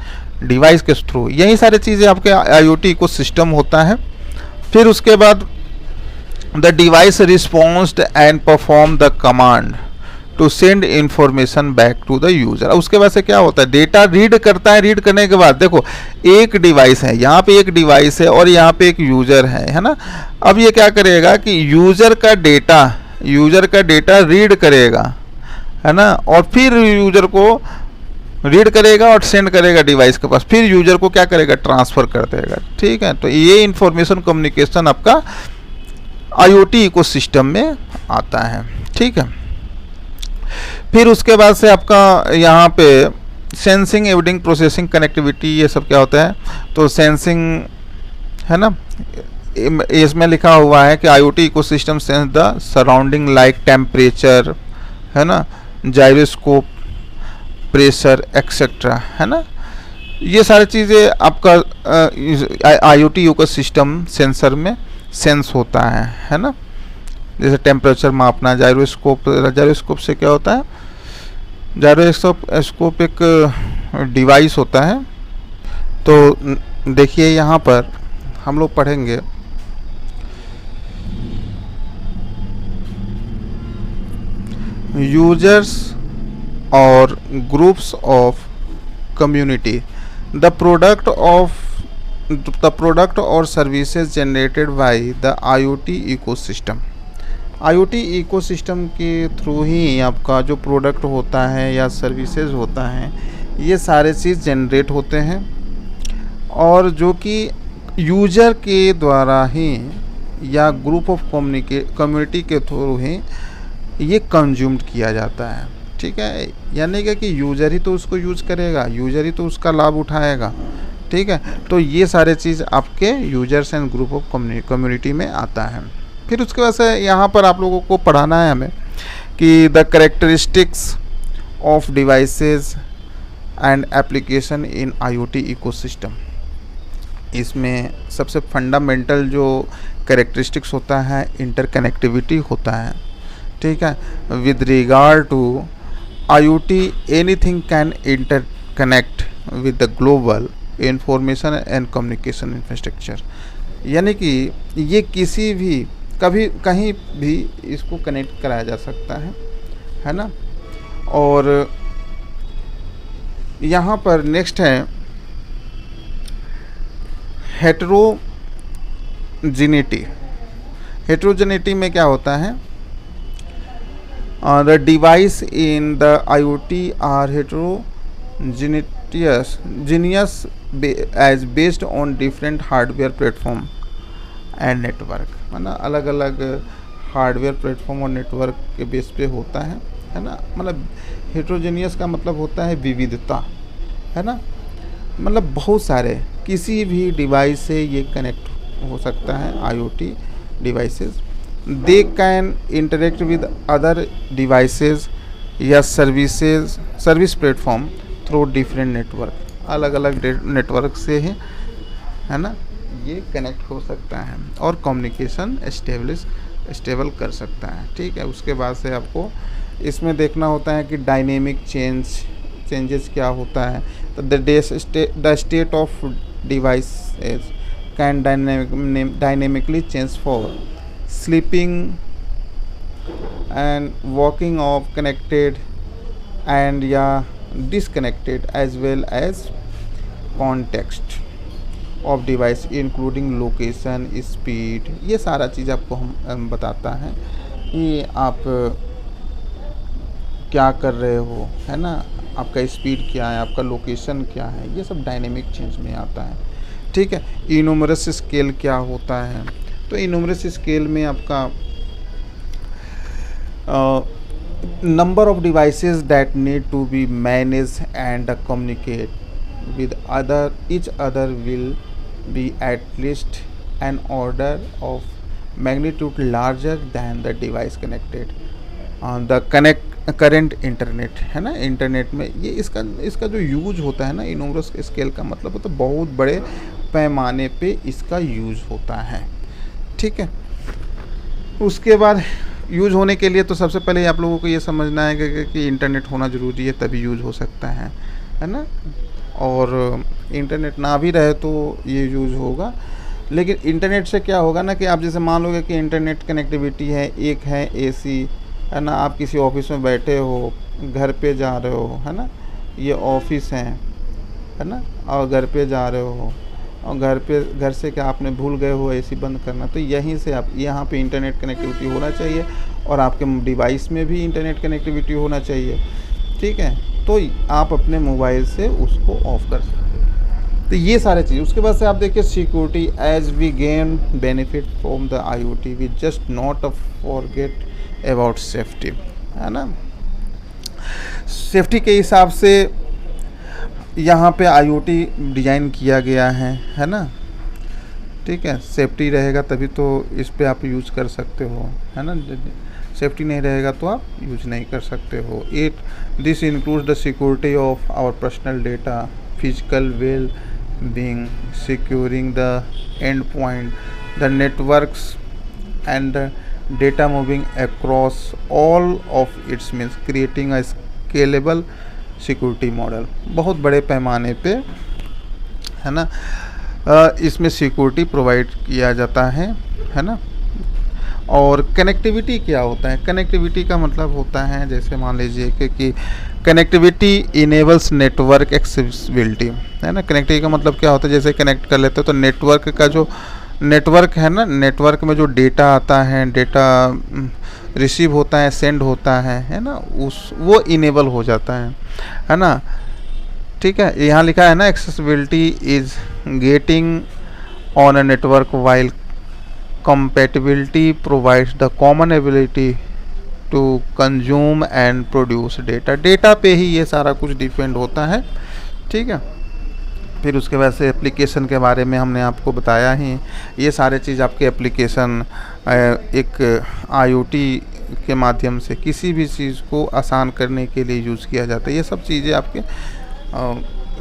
डिवाइस के थ्रू। यही सारी चीज़ें आपके IoT इकोसिस्टम होता है। फिर उसके बाद the device responded and perform the command to send information back to the user. उसके बाद से क्या होता है, डेटा रीड करता है, रीड करने के बाद देखो एक डिवाइस है, यहाँ पे एक डिवाइस है और यहाँ पे एक यूजर है ना। अब ये क्या करेगा कि यूजर का डेटा रीड करेगा, है ना, और फिर यूजर को रीड करेगा और सेंड करेगा डिवाइस के पास, फिर यूजर को क्या करेगा, ट्रांसफ़र कर देगा, ठीक है। तो ये इंफॉर्मेशन कम्युनिकेशन आपका IoT इकोसिस्टम में आता है, ठीक है। फिर उसके बाद से आपका यहाँ पे सेंसिंग, एविडिंग, प्रोसेसिंग, कनेक्टिविटी, ये सब क्या होता है। तो सेंसिंग है ना, इसमें लिखा हुआ है कि IoT ecosystem sense the surrounding like temperature, है ना, जायरोस्कोप, प्रेशर एक्सेट्रा, है ना। ये सारी चीज़ें आपका IoT इकोसिस्टम सेंसर में सेंस होता है ना। जैसे टेम्परेचर मापना, जायरोस्कोप से क्या होता है, जायरोस्कोप एक डिवाइस होता है। तो देखिए यहाँ पर हम लोग पढ़ेंगे यूजर्स और groups of community, the product और services generated by the IoT ecosystem. IoT ecosystem के थ्रू ही आपका जो प्रोडक्ट होता है या सर्विसेज होता है, ये सारे चीज़ जनरेट होते हैं और जो कि यूजर के द्वारा ही या ग्रुप ऑफ कम्युनिटी के थ्रू ही ये कंज्यूम्ड किया जाता है, ठीक है। यानी कि यूजर ही तो उसको यूज करेगा, यूजर ही तो उसका लाभ उठाएगा, ठीक है। तो ये सारे चीज़ आपके users and group of community में आता है। फिर उसके बाद से यहाँ पर आप लोगों को पढ़ाना है हमें कि the characteristics of devices and application in IoT ecosystem. इसमें सबसे फंडामेंटल जो कैरेक्टरिस्टिक्स होता है, इंटरकनेक्टिविटी होता है, ठीक है। With regard to IoT anything can interconnect with the global information and communication infrastructure. यानी कि ये किसी भी कभी कहीं भी इसको कनेक्ट कराया जा सकता है ना। और यहाँ पर नेक्स्ट है हेटेरोजेनिटी। हेटेरोजेनिटी में क्या होता है The device in the IoT are heterogeneous as based on different hardware platform and network, है ना, अलग अलग हार्डवेयर प्लेटफॉर्म और नेटवर्क के बेस पे होता है ना। मतलब हेट्रोजेनियस का मतलब होता है विविधता, है ना, मतलब बहुत सारे किसी भी डिवाइस से ये कनेक्ट हो सकता है IoT devices. They can interact with other devices या service platform through different network, अलग अलग नेटवर्क से है ना ये कनेक्ट हो सकता है और कम्युनिकेशन स्टेबल कर सकता है। ठीक है, उसके बाद से आपको इसमें देखना होता है कि डायनेमिक चेंजेस क्या होता है। तो the state of device can dynamically change for sleeping and walking of connected and या disconnected as well as context of device including location, speed, ये सारा चीज़ आपको हम बताता है कि आप क्या कर रहे हो, है ना, आपका स्पीड क्या है, आपका लोकेशन क्या है, ये सब डायनेमिक चेंज में आता है। ठीक है, इन्यूमरस स्केल क्या होता है, तो इन्यूमरस स्केल में आपका number of devices that need to be manage and communicate with each other will be at least an order of magnitude larger than the device connected on the current internet, है ना। Internet में ये इसका जो use होता है ना, इन्यूमरस scale का मतलब होता है बहुत बड़े पैमाने पे इसका यूज होता है। ठीक है, उसके बाद यूज होने के लिए तो सबसे पहले आप लोगों को ये समझना है कि इंटरनेट होना ज़रूरी है, तभी यूज हो सकता है ना। और इंटरनेट ना भी रहे तो ये यूज़ होगा। लेकिन इंटरनेट से क्या होगा ना कि आप जैसे मान लोगे कि इंटरनेट कनेक्टिविटी है, एक है एसी, है ना, आप किसी ऑफिस में बैठे हो, घर पे जा रहे हो, है ना, ये ऑफिस है ना, और घर पे जा रहे हो और घर से क्या आपने भूल गए हो एसी बंद करना, तो यहीं से आप यहाँ पे इंटरनेट कनेक्टिविटी होना चाहिए और आपके डिवाइस में भी इंटरनेट कनेक्टिविटी होना चाहिए। ठीक है, तो आप अपने मोबाइल से उसको ऑफ कर सकते हैं। तो ये सारे चीज़, उसके बाद से आप देखिए security, as we gain benefit from the IoT we just not forget about safety, है ना। सेफ्टी के हिसाब से यहाँ पे आईओटी डिज़ाइन किया गया है ना। ठीक है, सेफ्टी रहेगा तभी तो इस पे आप यूज़ कर सकते हो, है ना। सेफ्टी नहीं रहेगा तो आप यूज नहीं कर सकते हो। This includes the security of our personal data, physical well being, securing the end point, the networks and the data moving across all of its means creating a scalable security model. बहुत बड़े पैमाने पे, है ना, इसमें security provide किया जाता है ना। और कनेक्टिविटी क्या होता है, कनेक्टिविटी का मतलब होता है जैसे मान लीजिए कि कनेक्टिविटी इनेबल्स नेटवर्क एक्सेसिबिलिटी, है ना। कनेक्टिविटी का मतलब क्या होता है, जैसे कनेक्ट कर लेते हो तो नेटवर्क का जो नेटवर्क है ना, नेटवर्क में जो डेटा आता है, डेटा रिसीव होता है, सेंड होता है ना, वो इनेबल हो जाता है ना। ठीक है, यहाँ लिखा है ना, accessibility is getting on a network while compatibility provides the common ability to consume and produce data। Data पे ही ये सारा कुछ डिपेंड होता है। ठीक है, फिर उसके बाद से एप्लीकेशन के बारे में हमने आपको बताया ही, ये सारे चीज़ आपके एप्लीकेशन एक आईओटी के माध्यम से किसी भी चीज़ को आसान करने के लिए यूज़ किया जाता है। ये सब चीज़ें आपके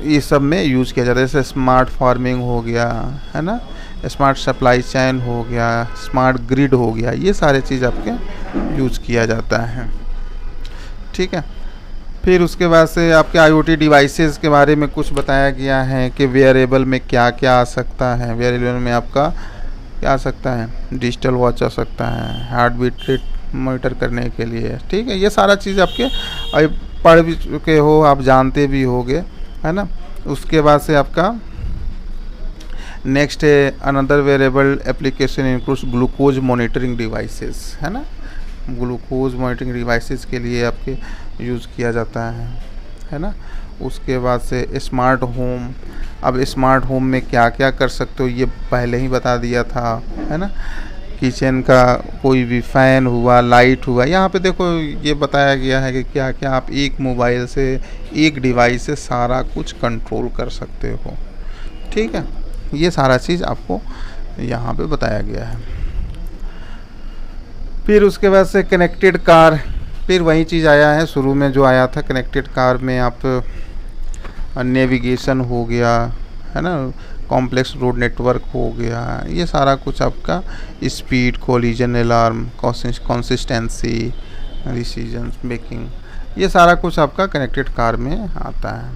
ये सब में यूज़ किया जाता है, जैसे स्मार्ट फार्मिंग हो गया, है ना, स्मार्ट सप्लाई चेन हो गया, स्मार्ट ग्रिड हो गया, ये सारे चीज़ आपके यूज़ किया जाता है। ठीक है, फिर उसके बाद से आपके आईओटी डिवाइसेस के बारे में कुछ बताया गया है कि वेयरेबल में क्या क्या आ सकता है। वेयरेबल में आपका क्या आ सकता है, डिजिटल वॉच आ सकता है, हार्ट बीट रेट मॉनिटर करने के लिए। ठीक है, ये सारा चीज़ आपके पढ़ भी चुके हो, आप जानते भी होगे, है ना। उसके बाद से आपका नेक्स्ट है another variable application includes glucose monitoring devices, है ना। ग्लूकोज मॉनिटरिंग डिवाइसेस के लिए आपके यूज़ किया जाता है ना। उसके बाद से स्मार्ट होम, अब स्मार्ट होम में क्या क्या कर सकते हो ये पहले ही बता दिया था, है ना। किचन का कोई भी फ़ैन हुआ, लाइट हुआ, यहाँ पे देखो ये बताया गया है कि क्या क्या आप एक मोबाइल से, एक डिवाइस से सारा कुछ कंट्रोल कर सकते हो, ठीक है। ये सारा चीज़ आपको यहाँ पे बताया गया है। फिर उसके बाद से कनेक्टेड कार, फिर वही चीज़ आया है शुरू में जो आया था। कनेक्टेड कार में आप नेविगेशन हो गया, है ना, कॉम्प्लेक्स रोड नेटवर्क हो गया, ये सारा कुछ आपका speed, collision alarm, consistency, decision making, ये सारा कुछ आपका कनेक्टेड कार में आता है।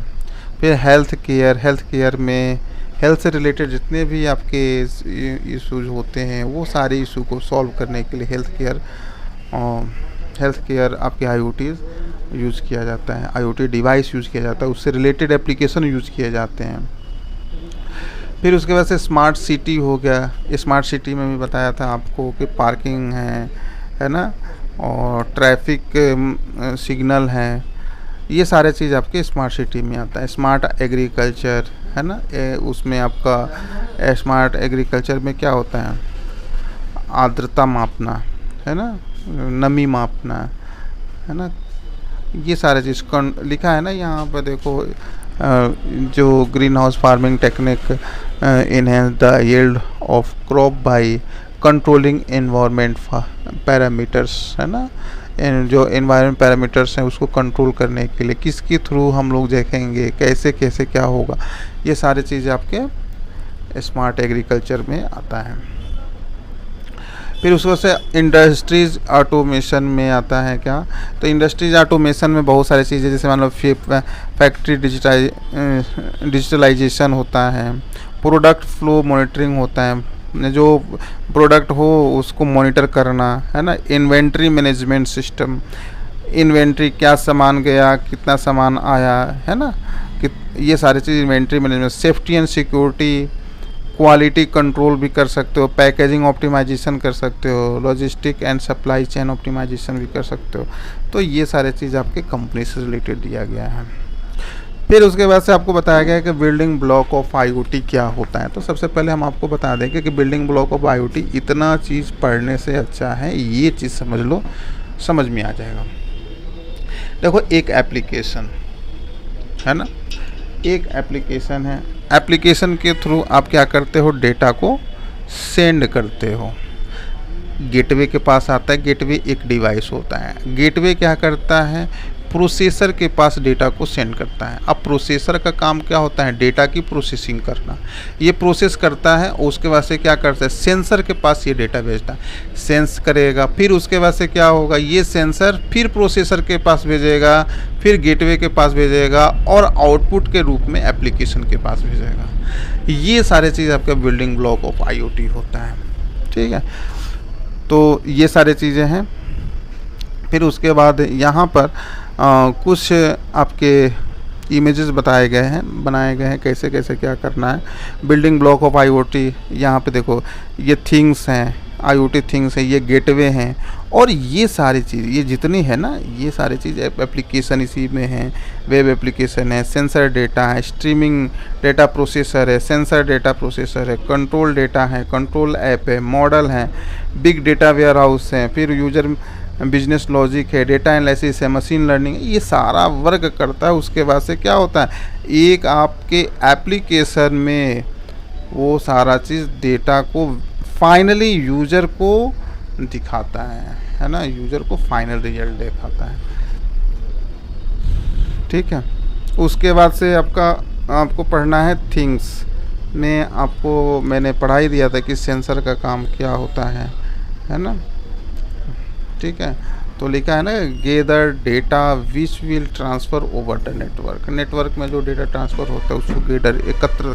फिर हेल्थ केयर में हेल्थ से रिलेटेड जितने भी आपके इश्यूज होते हैं वो सारे इशू को सॉल्व करने के लिए हेल्थ केयर आपके IoT यूज़ किया जाता है, IoT डिवाइस यूज़ किया जाता है, उससे रिलेटेड एप्लीकेशन यूज़ किए जाते हैं। फिर उसके बाद से स्मार्ट सिटी हो गया। स्मार्ट सिटी में भी बताया था आपको कि पार्किंग है ना, और ट्रैफिक सिग्नल है, ये सारे चीज़ आपके स्मार्ट सिटी में आता है। स्मार्ट एग्रीकल्चर है ना, उसमें आपका स्मार्ट एग्रीकल्चर में क्या होता है, आर्द्रता मापना, है ना, नमी मापना, है ना, ये सारे चीज़ लिखा है ना यहाँ पर। देखो जो green house farming technique enhance the yield of crop by controlling environment parameters, है ना, जो एनवायरनमेंट पैरामीटर्स हैं उसको कंट्रोल करने के लिए किसके थ्रू हम लोग देखेंगे, कैसे कैसे क्या होगा, ये सारी चीज़ें आपके स्मार्ट एग्रीकल्चर में आता है। फिर उसको से इंडस्ट्रीज ऑटोमेशन में आता है क्या, तो इंडस्ट्रीज ऑटोमेशन में बहुत सारी चीज़ें, जैसे मान लो फैक्ट्री डिजिटलाइजेशन होता है, प्रोडक्ट फ्लो मॉनिटरिंग होता है, जो प्रोडक्ट हो उसको मॉनिटर करना, है ना, इन्वेंट्री मैनेजमेंट सिस्टम, इन्वेंट्री क्या सामान गया, कितना सामान आया, है ना, कि ये सारी चीज़ inventory management. Safety and security, quality control भी कर सकते हो, पैकेजिंग ऑप्टिमाइजेशन कर सकते हो, logistic and supply chain optimization भी कर सकते हो। तो ये सारे चीज़ आपके कंपनी से रिलेटेड दिया गया है। फिर उसके बाद से आपको बताया गया है कि बिल्डिंग ब्लॉक ऑफ IoT क्या होता है। तो सबसे पहले हम आपको बता देंगे कि बिल्डिंग ब्लॉक ऑफ IoT इतना चीज़ पढ़ने से अच्छा है ये चीज़ समझ लो, समझ में आ जाएगा। देखो एक एप्लीकेशन है ना, एक एप्लीकेशन है, एप्लीकेशन के थ्रू आप क्या करते हो, डेटा को सेंड करते हो। गेटवे के पास आता है, गेटवे एक डिवाइस होता है। गेटवे क्या करता है, प्रोसेसर के पास डेटा को सेंड करता है। अब प्रोसेसर का काम क्या होता है, डेटा की प्रोसेसिंग करना, ये प्रोसेस करता है। उसके बाद से क्या करता है, सेंसर के पास ये डेटा भेजता है, सेंस करेगा, फिर उसके बाद से क्या होगा, ये सेंसर फिर प्रोसेसर के पास भेजेगा, फिर गेटवे के पास भेजेगा, और आउटपुट के रूप में एप्लीकेशन के पास भेजेगा। ये सारे चीज़ आपका बिल्डिंग ब्लॉक ऑफ IoT होता है, ठीक है। तो ये सारे चीज़ें हैं। फिर उसके बाद यहाँ पर कुछ आपके इमेजेस बताए गए हैं, बनाए गए हैं, कैसे कैसे क्या करना है। बिल्डिंग ब्लॉक ऑफ IoT, यहाँ पे देखो ये थिंग्स हैं, IoT थिंग्स हैं, ये गेटवे हैं, और ये सारी चीज़, ये जितनी है ना, ये सारी चीज़ एप्लीकेशन इसी में है। वेब एप्लीकेशन है, सेंसर डेटा है, स्ट्रीमिंग डेटा प्रोसेसर है, सेंसर डेटा प्रोसेसर है, कंट्रोल डेटा है, कंट्रोल ऐप है, मॉडल है, बिग डेटा वेयर हाउस है, फिर यूजर बिजनेस लॉजिक है, डेटा एनालिसिस है, मशीन लर्निंग, ये सारा वर्क करता है। उसके बाद से क्या होता है, एक आपके एप्लीकेशन में वो सारा चीज़ डेटा को फाइनली यूज़र को दिखाता है ना, यूज़र को फाइनल रिजल्ट दिखाता है, ठीक है। उसके बाद से आपको पढ़ना है थिंग्स में। आपको मैंने पढ़ा ही दिया था कि सेंसर का काम क्या होता है ना, ठीक है। तो लिखा है ना, gather data which will transfer over the network, network में जो डेटा ट्रांसफ़र होता है उसको गैदर एकत्र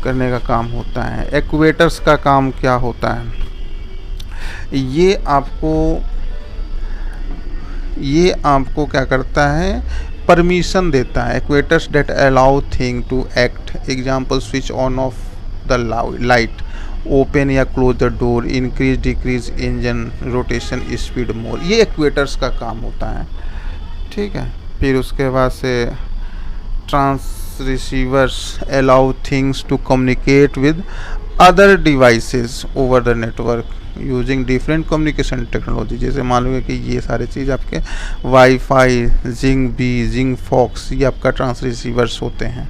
करने का काम होता है। एक्वेटर्स का काम क्या होता है, ये आपको क्या करता है, परमिशन देता है। Actuators that allow thing to act, example switch on off the light, open या close the door, increase decrease engine rotation speed more, ये एक्वेटर्स का काम होता है, ठीक है। फिर उसके बाद से trans receivers allow things to communicate with other devices over the network using different communication technology. जैसे मान लो कि ये सारे चीज़ आपके WiFi, ZigBee, Sigfox, ये आपका ट्रांस रिसीवर्स होते हैं।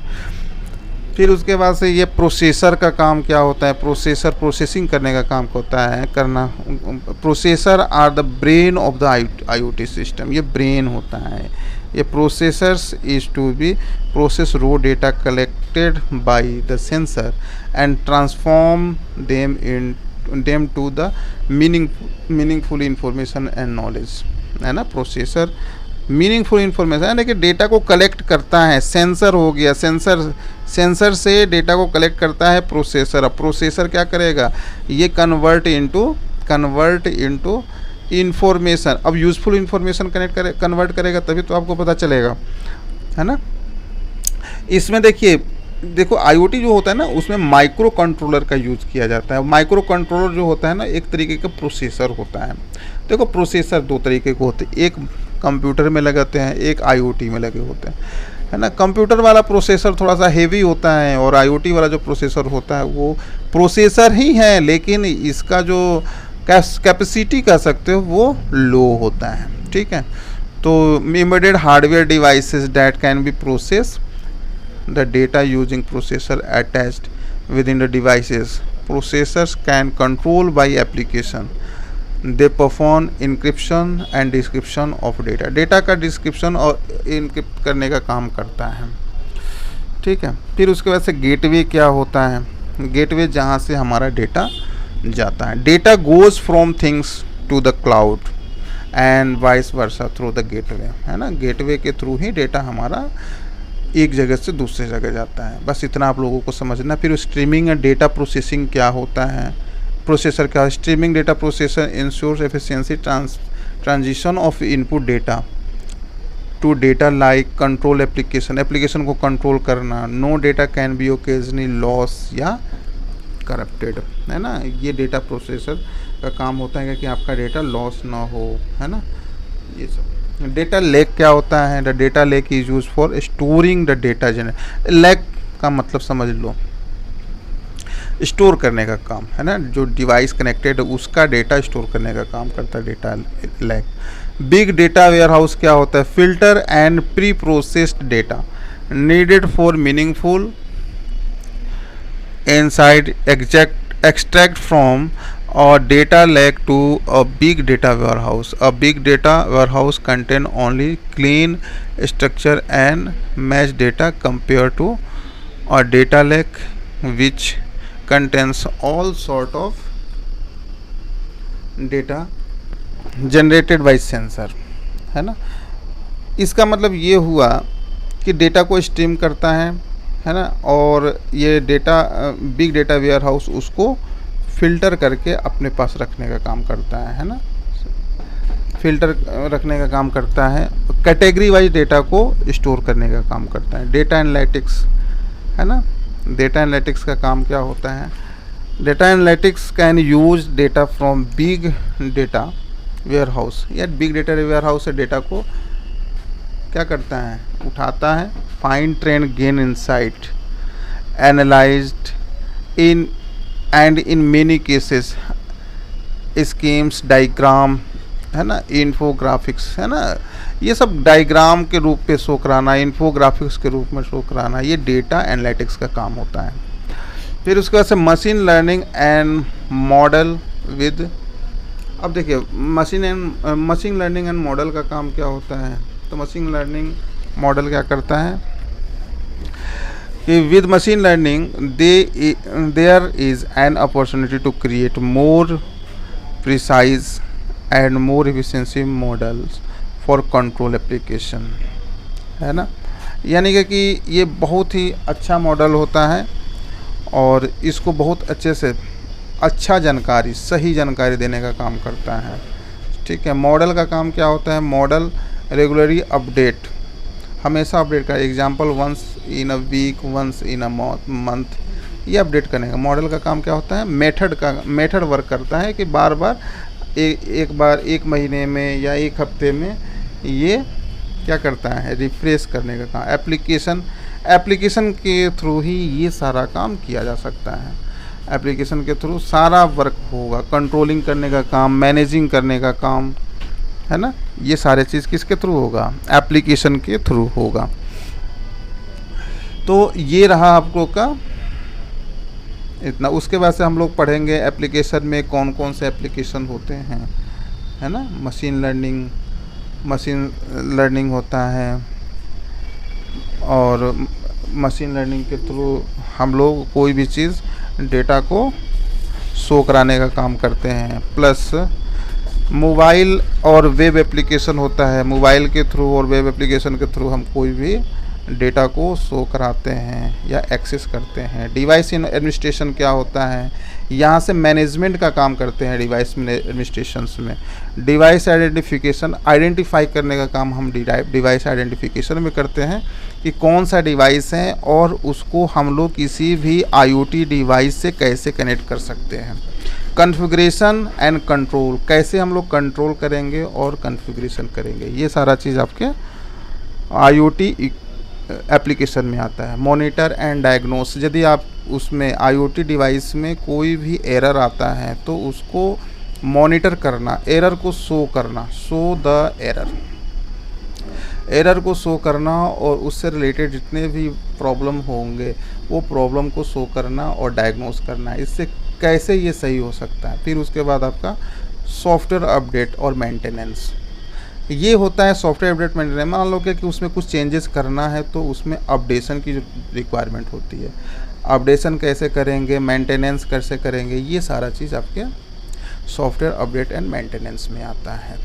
फिर उसके बाद से ये प्रोसेसर का काम क्या होता है, प्रोसेसर प्रोसेसिंग करने का काम होता है करना। Processor are the brain of the IoT system, ये ब्रेन होता है। ये processors is to be process raw data collected by the sensor and transform them to the meaningful information and knowledge, है ना। प्रोसेसर मीनिंगफुल इंफॉर्मेशन यानी कि data को collect करता है। सेंसर हो गया, सेंसर से डेटा को कलेक्ट करता है प्रोसेसर। अब प्रोसेसर क्या करेगा, ये कन्वर्ट इनटू इंफॉर्मेशन। अब यूज़फुल इंफॉर्मेशन कन्वर्ट करेगा तभी तो आपको पता चलेगा, है ना। इसमें देखो आईओटी जो होता है ना, उसमें माइक्रो कंट्रोलर का यूज़ किया जाता है। माइक्रो कंट्रोलर जो होता है ना, एक तरीके का प्रोसेसर होता है। देखो प्रोसेसर दो तरीके के होते हैं, एक कंप्यूटर में लगाते हैं, एक आईओटी में लगे होते हैं, है ना। कंप्यूटर वाला प्रोसेसर थोड़ा सा हेवी होता है और आईओटी वाला जो प्रोसेसर होता है वो प्रोसेसर ही है, लेकिन इसका जो कैपेसिटी कह सकते हो वो लो होता है, ठीक है। तो embedded hardware devices that can be process the data using processor attached within the devices. Processors can control by application. They perform encryption and decryption of data. Data का डिस्क्रिप्शन और इनक्रिप्ट करने का काम करता है, ठीक है। फिर उसके बाद से गेटवे क्या होता है, गेटवे जहाँ से हमारा डेटा जाता है। Data goes from things to the cloud and vice versa through the gateway, है ना। गेटवे के थ्रू ही डेटा हमारा एक जगह से दूसरे जगह जाता है। बस इतना आप लोगों को समझना। फिर स्ट्रीमिंग एंड डेटा प्रोसेसिंग क्या होता है, प्रोसेसर क्या, streaming data processor ensures efficiency transition of input data to data like control application को कंट्रोल करना। No data can be occasionally loss या करप्टेड, है ना। ये डेटा प्रोसेसर का काम होता है कि आपका डेटा लॉस ना हो, है ना। ये सब डेटा लेक क्या होता है, the data lake is use for storing the data generate. Lake का मतलब समझ लो, स्टोर करने का काम, है ना। जो डिवाइस कनेक्टेड है उसका डेटा स्टोर करने का काम करता है data lake. Big data warehouse क्या होता है, filter and pre processed data needed for meaningful insight extract from a data lake to a big data warehouse. A big data warehouse contain only clean structure and match data compared to a data lake which contains all sort of data generated by sensor, है ना। इसका मतलब ये हुआ कि data को stream करता है ना, और ये data big data warehouse उसको फिल्टर करके अपने पास रखने का काम करता है ना। फिल्टर रखने का काम करता है, कैटेगरी वाइज डेटा को स्टोर करने का काम करता है। डेटा एनालिटिक्स, है ना। डेटा एनालिटिक्स का काम क्या होता है, data analytics can use data from big data warehouse. या बिग डेटा वेयर हाउस से डेटा को क्या करता है, उठाता है, fine train gain insight analysed in and in many cases schemes diagram, है ना, इन्फोग्राफिक्स, है ना। ये सब डायग्राम के रूप पे शो कराना, इन्फोग्राफिक्स के रूप में शो कराना, ये डेटा एनालिटिक्स का काम होता है। फिर उसके बाद से machine learning and model with, अब देखिए मशीन लर्निंग एंड मॉडल का काम क्या होता है। तो मशीन लर्निंग मॉडल क्या करता है कि with machine learning there is an opportunity to create more precise and more efficiency models for control application, है ना। यानी कि ये बहुत ही अच्छा मॉडल होता है और इसको बहुत अच्छे से अच्छा जानकारी, सही जानकारी देने का काम करता है, ठीक है। मॉडल का काम क्या होता है, मॉडल रेगुलरली अपडेट, हमेशा अपडेट का, example once in a week, once in a month, ये अपडेट करने का। मॉडल का काम क्या होता है, मेथड वर्क करता है कि बार बार एक महीने में या एक हफ्ते में ये क्या करता है, रिफ्रेश करने का काम। एप्लीकेशन के थ्रू ही ये सारा काम किया जा सकता है। एप्लीकेशन के थ्रू सारा वर्क होगा, कंट्रोलिंग करने का काम, मैनेजिंग करने का काम, है ना, ये सारे चीज़ किसके थ्रू होगा, एप्लीकेशन के थ्रू होगा। तो ये रहा आपको का इतना। उसके बाद से हम लोग पढ़ेंगे एप्लीकेशन में कौन कौन से एप्लीकेशन होते हैं, है ना। मशीन लर्निंग होता है, और मशीन लर्निंग के थ्रू हम लोग कोई भी चीज़ डेटा को शो कराने का काम करते हैं। प्लस मोबाइल और वेब एप्लीकेशन होता है, मोबाइल के थ्रू और वेब एप्लीकेशन के थ्रू हम कोई भी डेटा को शो कराते हैं या एक्सेस करते हैं। डिवाइस एडमिनिस्ट्रेशन क्या होता है, यहाँ से मैनेजमेंट का काम करते हैं डिवाइस एडमिनिस्ट्रेशंस में। डिवाइस आइडेंटिफाई करने का काम हम डिवाइस आइडेंटिफिकेशन में करते हैं कि कौन सा डिवाइस है और उसको हम लोग किसी भी IoT डिवाइस से कैसे कनेक्ट कर सकते हैं। कॉन्फ़िगरेशन एंड कंट्रोल, कैसे हम लोग कंट्रोल करेंगे और कॉन्फ़िगरेशन करेंगे, ये सारा चीज़ आपके IoT एप्लीकेशन में आता है। मॉनिटर एंड डायग्नोस, यदि आप उसमें IoT डिवाइस में कोई भी एरर आता है तो उसको मॉनिटर करना, एरर को शो करना, शो द एरर को शो करना, और उससे रिलेटेड जितने भी प्रॉब्लम होंगे वो प्रॉब्लम को शो करना और डायग्नोस करना, इससे कैसे ये सही हो सकता है। फिर उसके बाद आपका सॉफ्टवेयर अपडेट और मेंटेनेंस, ये होता है सॉफ्टवेयर अपडेट मेंटेनेंस। मान लो कि उसमें कुछ चेंजेस करना है तो उसमें अपडेशन की जो रिक्वायरमेंट होती है, अपडेशन कैसे करेंगे, मेंटेनेंस कैसे करेंगे, ये सारा चीज़ आपके सॉफ्टवेयर अपडेट एंड मेंटेनेंस में आता है।